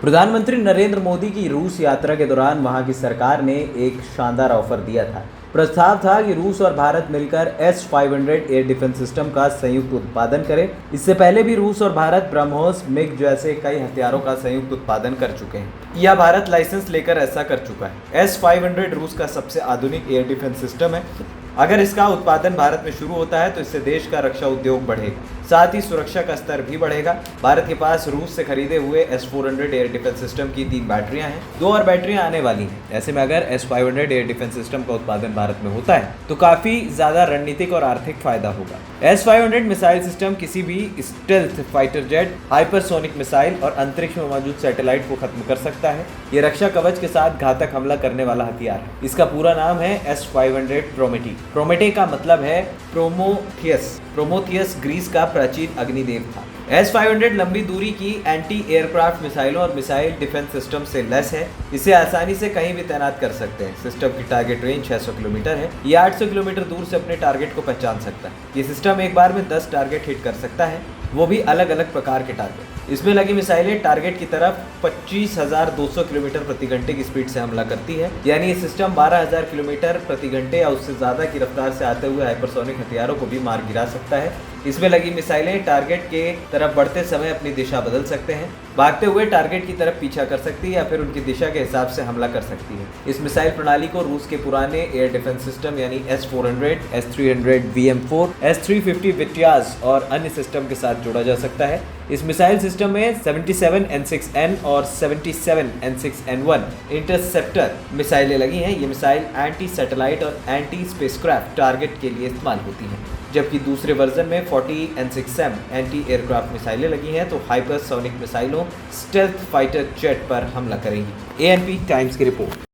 प्रधानमंत्री नरेंद्र मोदी की रूस यात्रा के दौरान वहां की सरकार ने एक शानदार ऑफर दिया था। प्रस्ताव था कि रूस और भारत मिलकर S-500 एयर डिफेंस सिस्टम का संयुक्त उत्पादन करें। इससे पहले भी रूस और भारत ब्रह्मोस, मिग जैसे कई हथियारों का संयुक्त उत्पादन कर चुके हैं। यह भारत लाइसेंस लेकर ऐसा कर चुका है। S-500 रूस का सबसे आधुनिक एयर डिफेंस सिस्टम है। अगर इसका उत्पादन भारत में शुरू होता है तो इससे देश का रक्षा उद्योग बढ़ेगा, साथ ही सुरक्षा का स्तर भी बढ़ेगा। भारत के पास रूस से खरीदे हुए S-400 एयर डिफेंस सिस्टम की 3 बैटरियां हैं, 2 और बैटरियां आने वाली हैं। ऐसे में अगर S-500 एयर डिफेंस सिस्टम का उत्पादन भारत में होता है तो काफी ज्यादा रणनीतिक और आर्थिक फायदा होगा। S-500 मिसाइल सिस्टम किसी भी stealth fighter jet, hypersonic missile और अंतरिक्ष में मौजूद सैटेलाइट को खत्म कर सकता है। ये रक्षा कवच के साथ घातक हमला करने वाला हथियार है। इसका पूरा नाम है S-500 प्रोमेटी। प्रोमेटे का मतलब है प्रोमोथियस। प्रोमोथियस ग्रीस का प्राचीन अग्निदेव था। S-500 लंबी दूरी की एंटी एयरक्राफ्ट मिसाइलों और मिसाइल डिफेंस सिस्टम से लैस है। इसे आसानी से कहीं भी तैनात कर सकते हैं। सिस्टम की टारगेट रेंज 600 किलोमीटर है। ये 800 किलोमीटर दूर से अपने टारगेट को पहचान सकता है। ये सिस्टम एक बार में 10 टारगेट हिट कर सकता है, वो भी अलग अलग प्रकार के टारगेट। इसमें लगी मिसाइलें टारगेट की तरफ 25,200 किलोमीटर प्रति घंटे की स्पीड से हमला करती है। यानी ये सिस्टम 12,000 किलोमीटर प्रति घंटे या उससे ज़्यादा की रफ्तार से आते हुए हाइपरसोनिक हथियारों को भी मार गिरा सकता है। इसमें लगी मिसाइलें टारगेट के तरफ बढ़ते समय अपनी दिशा बदल सकते हैं, भागते हुए टारगेट की तरफ पीछा कर सकती है या फिर उनकी दिशा के हिसाब से हमला कर सकती है। इस मिसाइल प्रणाली को रूस के पुराने एयर डिफेंस सिस्टम यानी S-400, S-300 VM4, S-350 विट्याज और अन्य सिस्टम के साथ जोड़ा जा सकता है। इस मिसाइल सिस्टम में 77 N6N और 77 N6N1 इंटरसेप्टर मिसाइलें लगी हैं। ये मिसाइल एंटी सैटेलाइट और एंटी स्पेसक्राफ्ट टारगेट के लिए इस्तेमाल होती हैं, जबकि दूसरे वर्जन में 40 N6M एंटी एयरक्राफ्ट मिसाइलें लगी हैं तो हाइपरसोनिक मिसाइलों स्टेल्थ फाइटर जेट पर हमला करेंगी। ANP टाइम्स की रिपोर्ट।